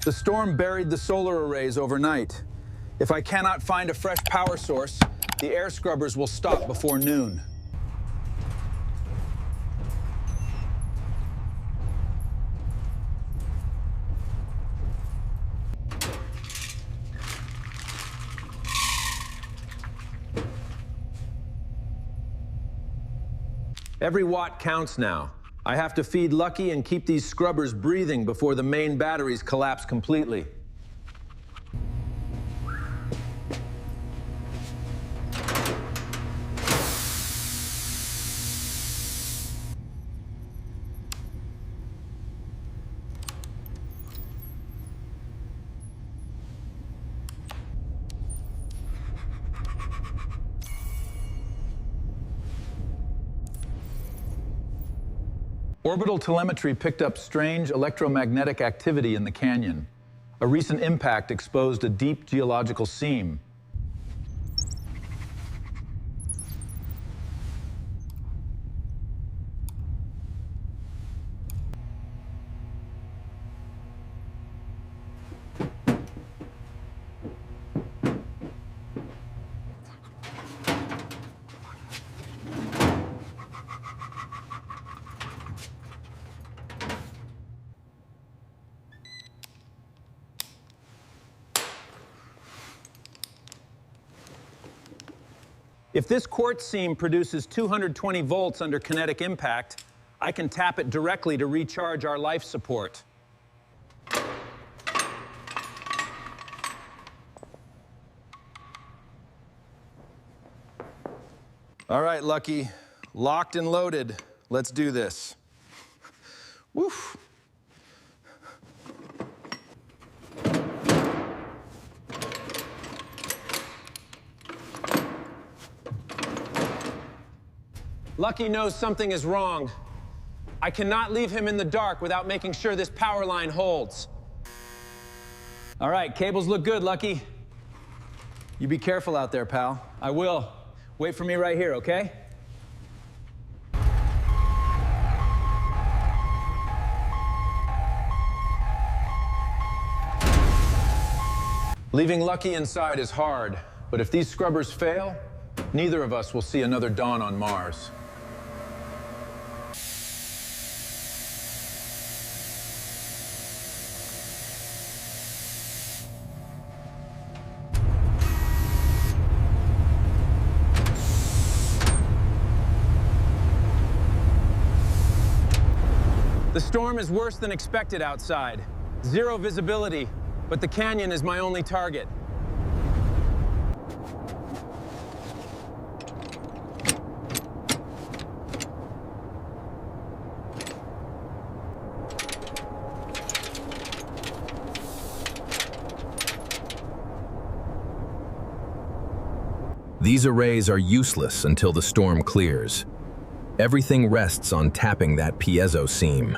The storm buried the solar arrays overnight. If I cannot find a fresh power source, the air scrubbers will stop before noon. Every watt counts now. I have to feed Lucky and keep these scrubbers breathing before the main batteries collapse completely. Orbital telemetry picked up strange electromagnetic activity in the canyon. A recent impact exposed a deep geological seam. If this quartz seam produces 220 volts under kinetic impact, I can tap it directly to recharge our life support. All right, Lucky. Locked and loaded. Let's do this. Woof. Lucky knows something is wrong. I cannot leave him in the dark without making sure this power line holds. All right, cables look good, Lucky. You be careful out there, pal. I will. Wait for me right here, okay? Leaving Lucky inside is hard, but if these scrubbers fail, neither of us will see another dawn on Mars. The storm is worse than expected outside. Zero visibility, but the canyon is my only target. These arrays are useless until the storm clears. Everything rests on tapping that piezo seam.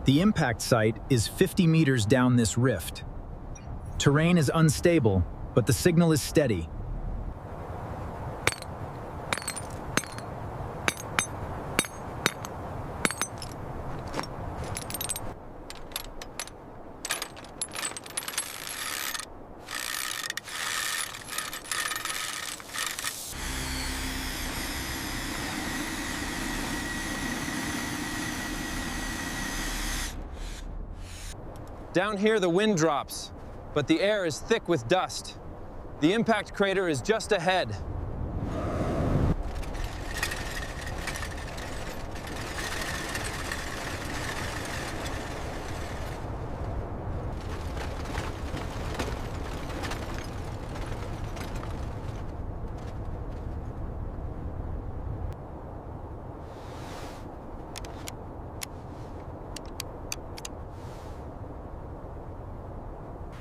The impact site is 50 meters down this rift. Terrain is unstable, but the signal is steady. Down here, the wind drops, but the air is thick with dust. The impact crater is just ahead.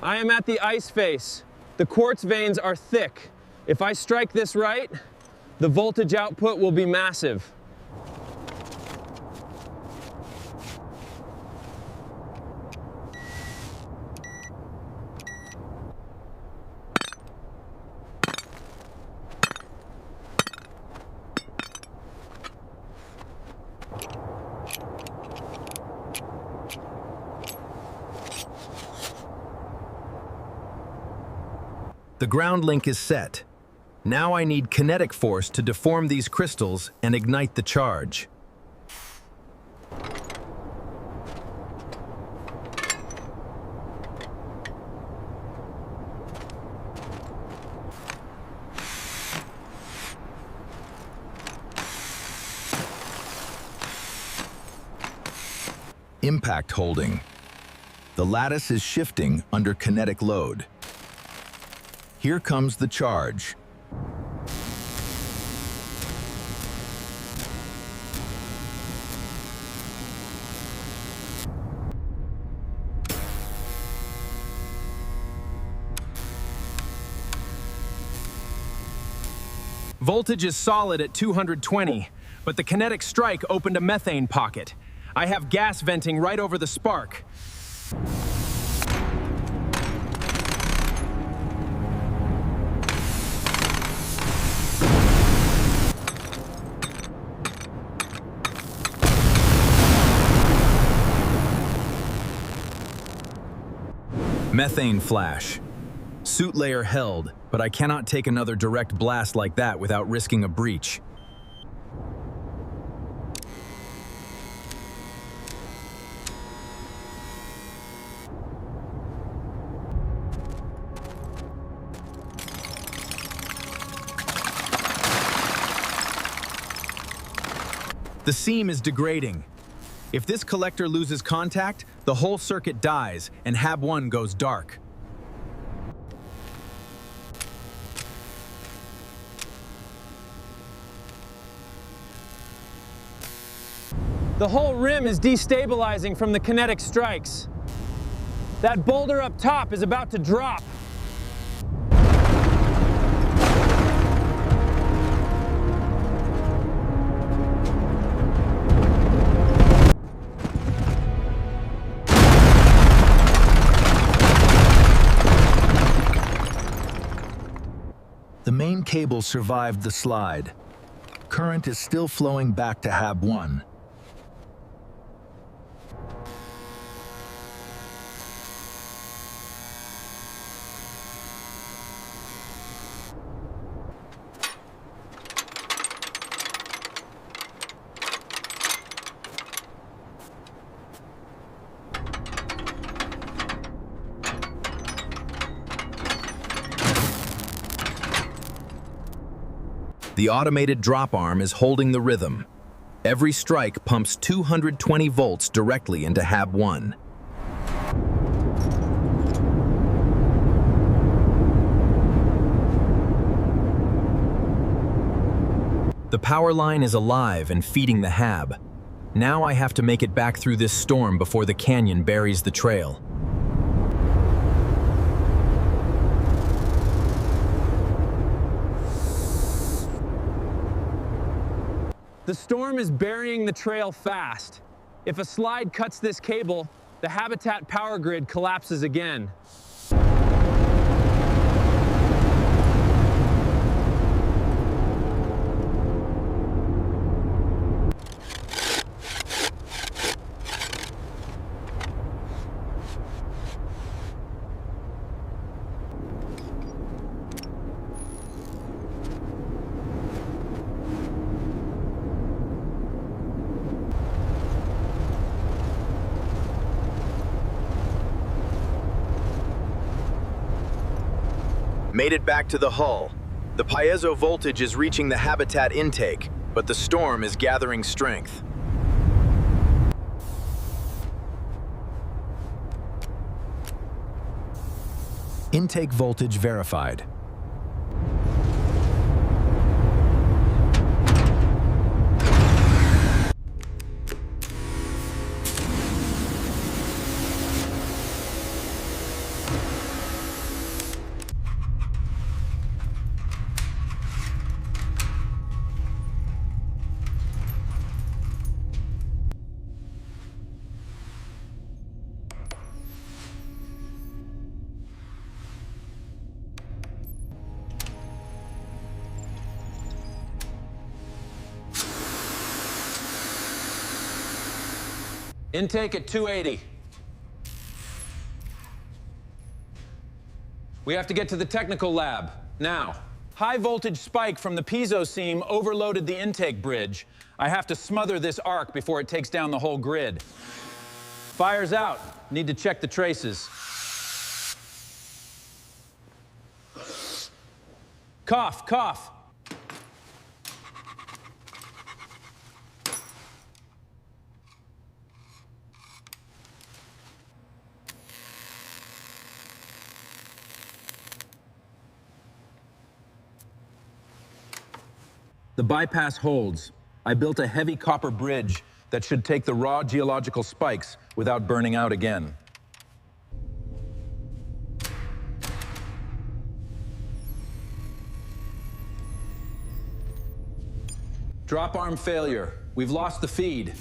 I am at the ice face. The quartz veins are thick, If I strike this right, the voltage output will be massive. The ground link is set. Now I need kinetic force to deform these crystals and ignite the charge. Impact holding. The lattice is shifting under kinetic load. Here comes the charge. Voltage is solid at 220, but the kinetic strike opened a methane pocket. I have gas venting right over the spark. Methane flash. Suit layer held, but I cannot take another direct blast like that without risking a breach. The seam is degrading. If this collector loses contact, the whole circuit dies and Hab 1 goes dark. The whole rim is destabilizing from the kinetic strikes. That boulder up top is about to drop. The main cable survived the slide. Current is still flowing back to Hab 1. The automated drop arm is holding the rhythm. Every strike pumps 220 volts directly into Hab 1. The power line is alive and feeding the Hab. Now I have to make it back through this storm before the canyon buries the trail. The storm is burying the trail fast. If a slide cuts this cable, the habitat power grid collapses again. Made it back to the hull. The piezo voltage is reaching the habitat intake, but the storm is gathering strength. Intake voltage verified. Intake at 280. We have to get to the technical lab, now. High voltage spike from the piezo seam overloaded the intake bridge. I have to smother this arc before it takes down the whole grid. Fire's out. Need to check the traces. Cough, cough. The bypass holds. I built a heavy copper bridge that should take the raw geological spikes without burning out again. Drop arm failure. We've lost the feed.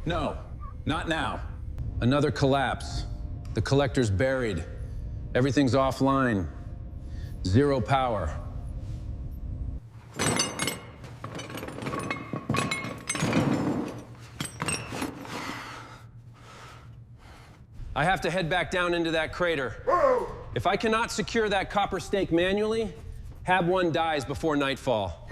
No, not now. Another collapse. The collector's buried. Everything's offline. Zero power. I have to head back down into that crater. If I cannot secure that copper stake manually, Hab 1 dies before nightfall.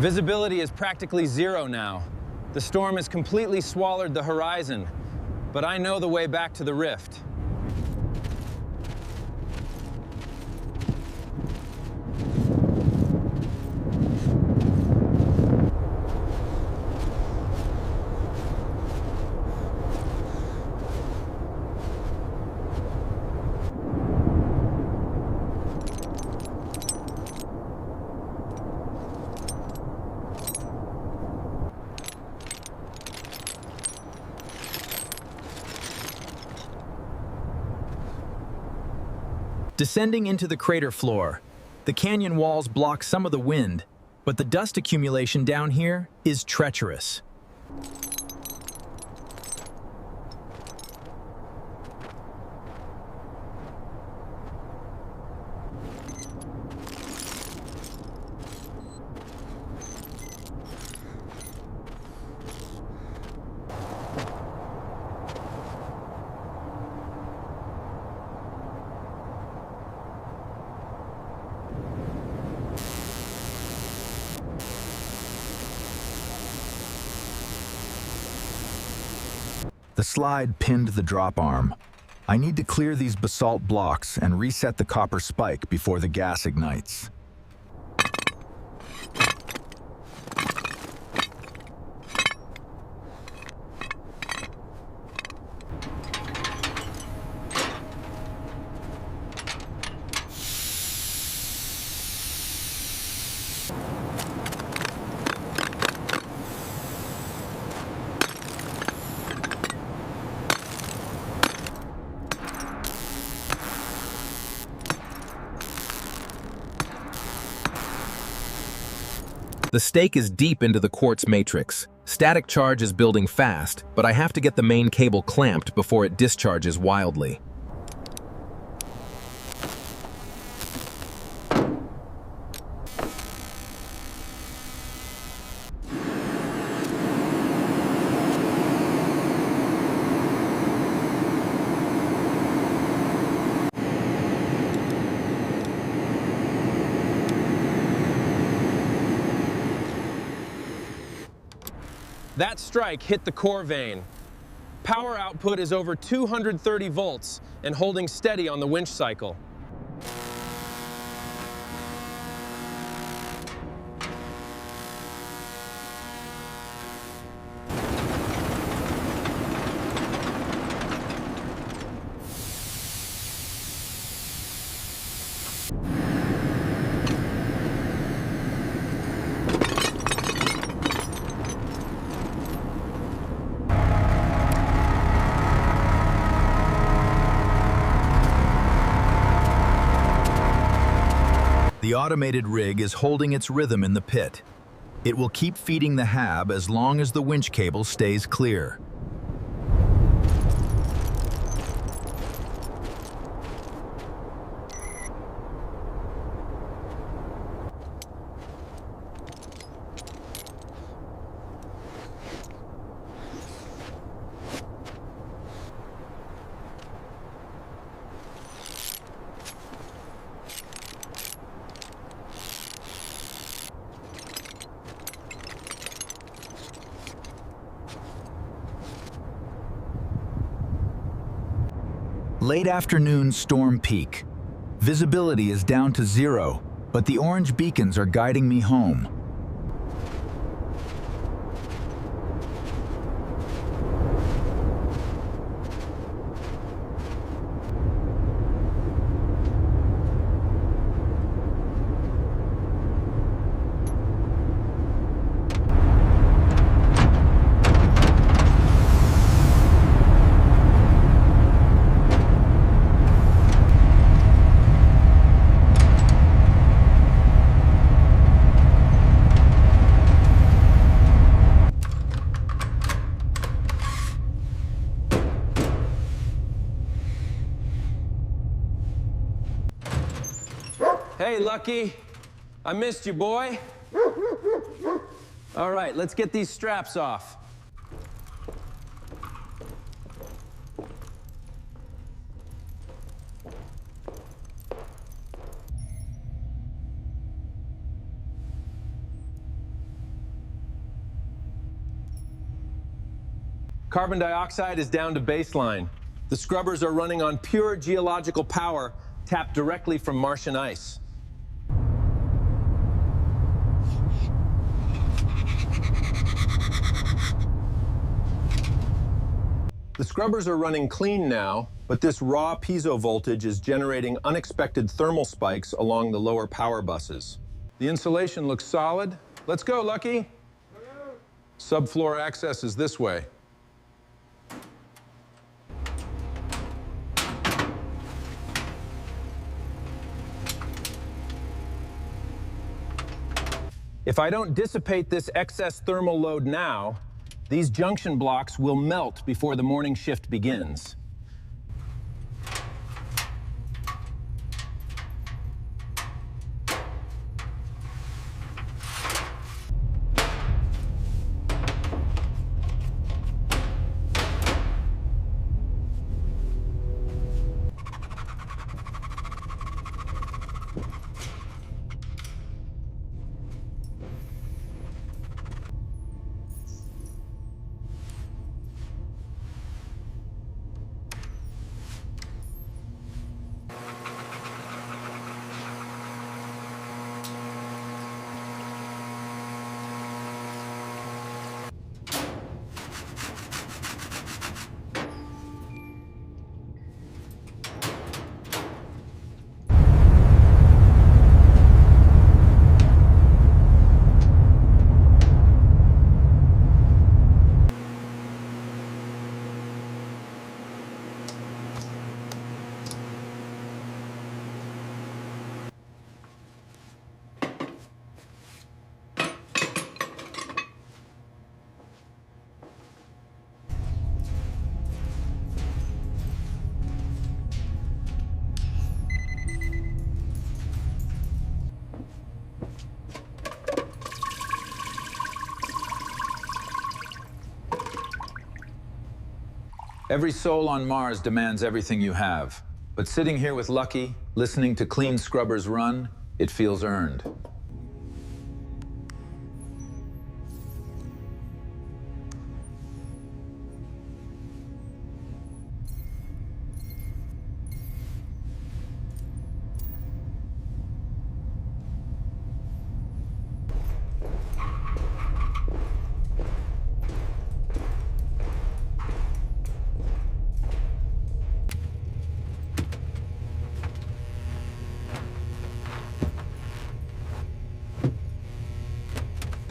Visibility is practically zero now. The storm has completely swallowed the horizon, but I know the way back to the rift. Descending into the crater floor, the canyon walls block some of the wind, but the dust accumulation down here is treacherous. The slide pinned the drop arm. I need to clear these basalt blocks and reset the copper spike before the gas ignites. The stake is deep into the quartz matrix. Static charge is building fast, but I have to get the main cable clamped before it discharges wildly. That strike hit the core vein. Power output is over 230 volts and holding steady on the winch cycle. The automated rig is holding its rhythm in the pit. It will keep feeding the HAB as long as the winch cable stays clear. Late afternoon storm peak. Visibility is down to 0, but the orange beacons are guiding me home. Hey, Lucky. I missed you, boy. All right, let's get these straps off. Carbon dioxide is down to baseline. The scrubbers are running on pure geological power tapped directly from Martian ice. The scrubbers are running clean now, but this raw piezo voltage is generating unexpected thermal spikes along the lower power buses. The insulation looks solid. Let's go, Lucky. Subfloor access is this way. If I don't dissipate this excess thermal load now, these junction blocks will melt before the morning shift begins. Every soul on Mars demands everything you have. But sitting here with Lucky, listening to clean scrubbers run, it feels earned.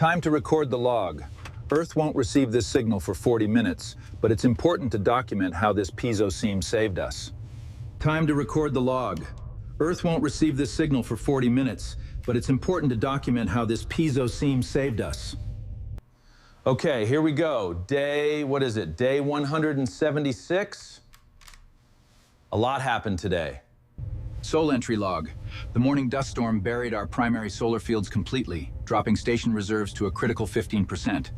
Time to record the log. Earth won't receive this signal for 40 minutes, but it's important to document how this piezo seam saved us. Time to record the log. Earth won't receive this signal for 40 minutes, but it's important to document how this piezo seam saved us. Okay, here we go. Day 176? A lot happened today. Sol entry log. The morning dust storm buried our primary solar fields completely, dropping station reserves to a critical 15%.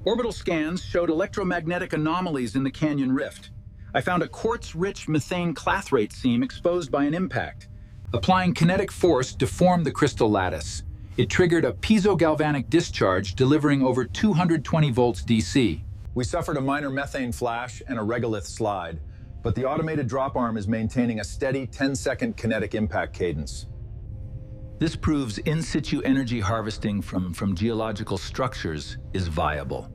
Orbital scans showed electromagnetic anomalies in the canyon rift. I found a quartz-rich methane clathrate seam exposed by an impact. Applying kinetic force deformed the crystal lattice. It triggered a piezo-galvanic discharge, delivering over 220 volts DC. We suffered a minor methane flash and a regolith slide, but the automated drop arm is maintaining a steady 10-second kinetic impact cadence. This proves in situ energy harvesting from geological structures is viable.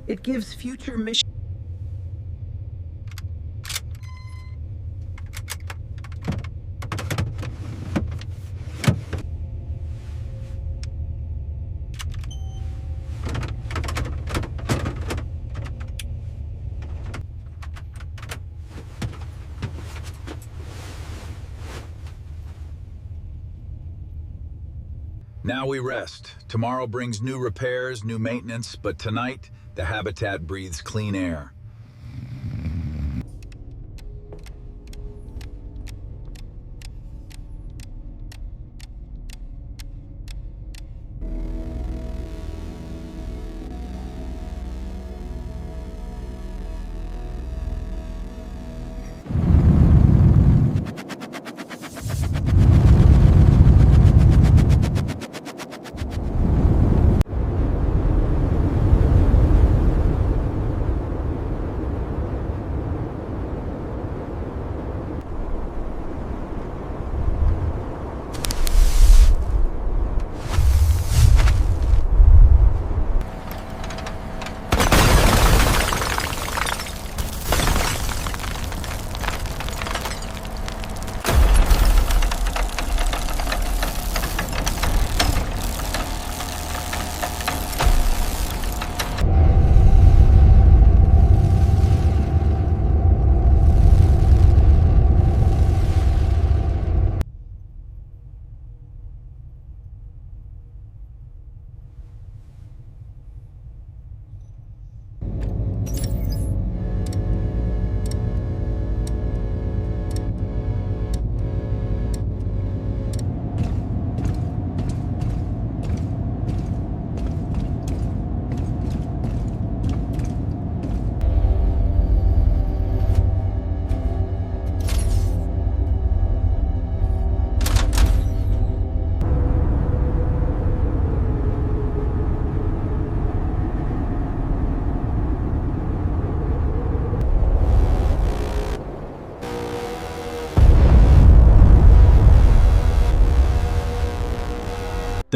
It gives future missions. Now we rest. Tomorrow brings new repairs, new maintenance, but tonight, the habitat breathes clean air.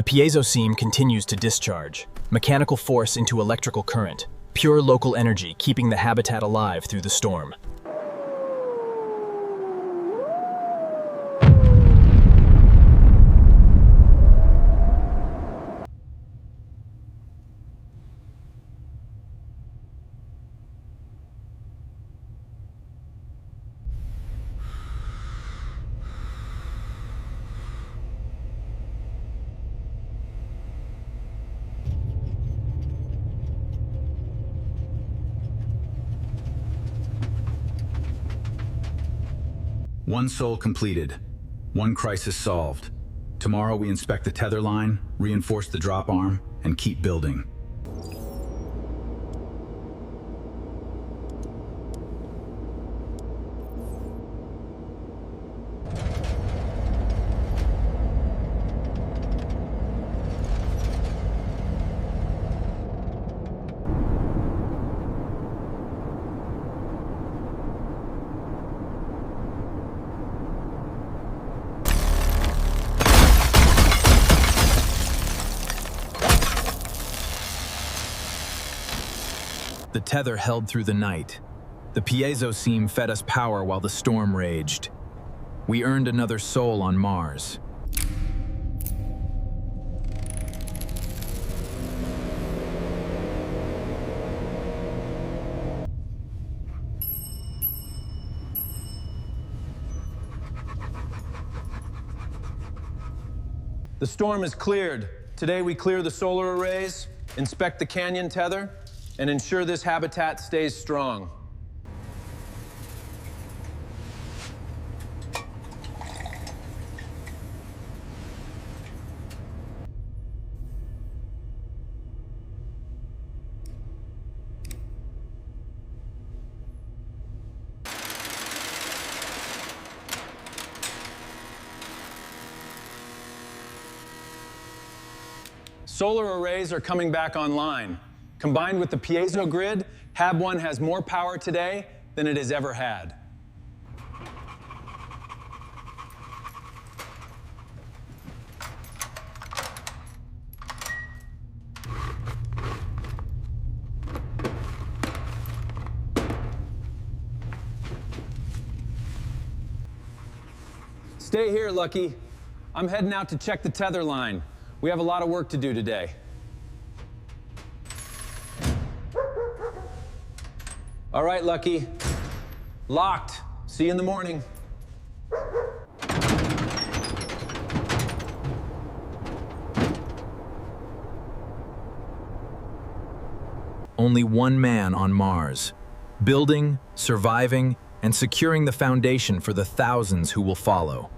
The piezo seam continues to discharge, mechanical force into electrical current, pure local energy keeping the habitat alive through the storm. One Sol completed. One crisis solved. Tomorrow we inspect the tether line, reinforce the drop arm, and keep building. The tether held through the night. The piezo seam fed us power while the storm raged. We earned another Sol on Mars. The storm is cleared. Today we clear the solar arrays, inspect the canyon tether, and ensure this habitat stays strong. Solar arrays are coming back online. Combined with the piezo grid, HAB1 has more power today than it has ever had. Stay here, Lucky. I'm heading out to check the tether line. We have a lot of work to do today. All right, Lucky. Locked. See you in the morning. Only one man on Mars, building, surviving, and securing the foundation for the thousands who will follow.